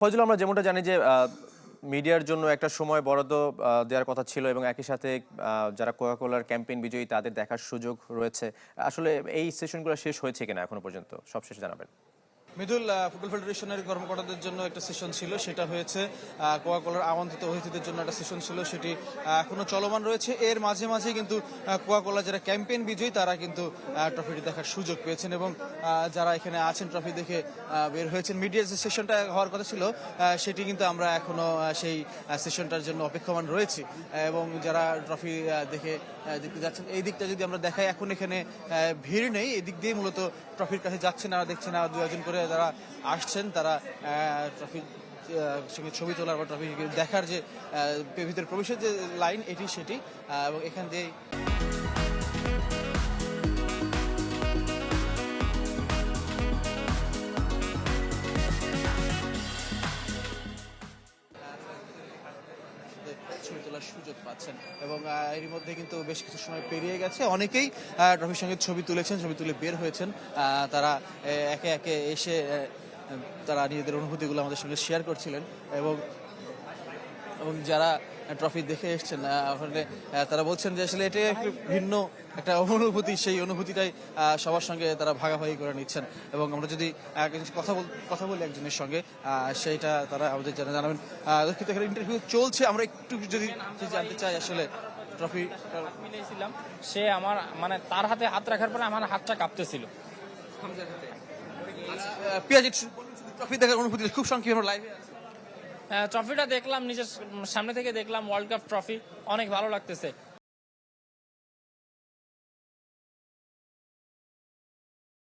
ফজল, আমরা যেমনটা জানি যে মিডিয়ার জন্য একটা সময় বরাদ্দ দেওয়ার কথা ছিল এবং একই সাথে যারা কোকা-কোলার ক্যাম্পেইন বিজয়ী তাদের দেখার সুযোগ রয়েছে। আসলে এই সেশনগুলো শেষ হয়েছে কিনা এখনো পর্যন্ত, সবশেষ জানাবেন। মৃদুল, ফুটবল ফেডারেশনের কর্মকর্তাদের জন্য একটা সেশন ছিল, সেটা হয়েছে। কোকা-কোলার আমন্ত্রিত অতিথিদের জন্য একটা সেশন ছিল, সেটি এখনো চলমান রয়েছে। এর মাঝে মাঝে কিন্তু কোকা-কোলা যারা ক্যাম্পেইন বিজয়ী তারা কিন্তু ট্রফিটি দেখার সুযোগ পেয়েছেন এবং যারা এখানে আছেন ট্রফি দেখে বের হয়েছেন। মিডিয়ার যে সেশনটা হওয়ার কথা ছিল সেটি কিন্তু আমরা এখনো সেই সেশনটার জন্য অপেক্ষমান রয়েছি এবং যারা ট্রফি দেখে দেখতে যাচ্ছেন এই দিকটা যদি আমরা দেখাই, এখন এখানে ভিড় নেই, এদিক দিয়ে মূলত ট্রফির কাছে যাচ্ছেন আর দেখছেন আর দু একজন করে যারা আসছেন তারা ট্রফির সঙ্গে ছবি তোলার বা ট্রফি দেখার যে ভিতরে প্রবেশের যে লাইন এটি সেটি এবং এখান দিয়ে ছবি তোলার সুযোগ পাচ্ছেন এবং এর মধ্যে কিন্তু বেশ কিছু সময় পেরিয়ে গেছে। অনেকেই ট্রফির সঙ্গে ছবি তুলেছেন, ছবি তুলে বের হয়েছেন। তারা একে একে এসে তারা নিজেদের অনুভূতিগুলো আমাদের সঙ্গে শেয়ার করছিলেন এবং এবং যারা ট্রফি দেখে এসছেন ওখানে তারা বলছেন যে আসলে এটা একটু ভিন্ন একটা অনুভূতি, সেই অনুভূতিটাই সবার সঙ্গে তারা ভাগাভাগি করে নিচ্ছেন এবং আমরা যদি কথা বলি একজনের সঙ্গে সেইটা তারা আমাদের জানাবেন। দুঃখিত, এখানে ইন্টারভিউ চলছে, আমরা একটু যদি জানতে চাই আসলে ট্রফি মিলেছিলাম, সে আমার মানে তার হাতে হাত রাখার পরে আমার হাতটা কাঁপতেছিল। পিয়াজি, ট্রফি দেখার অনুভূতি খুব সংক্ষেপে লাইভে ট্রফিটা দেখলাম, নিজের সামনে থেকে দেখলাম, ওয়ার্ল্ড কাপ ট্রফি, অনেক ভালো লাগতেছে।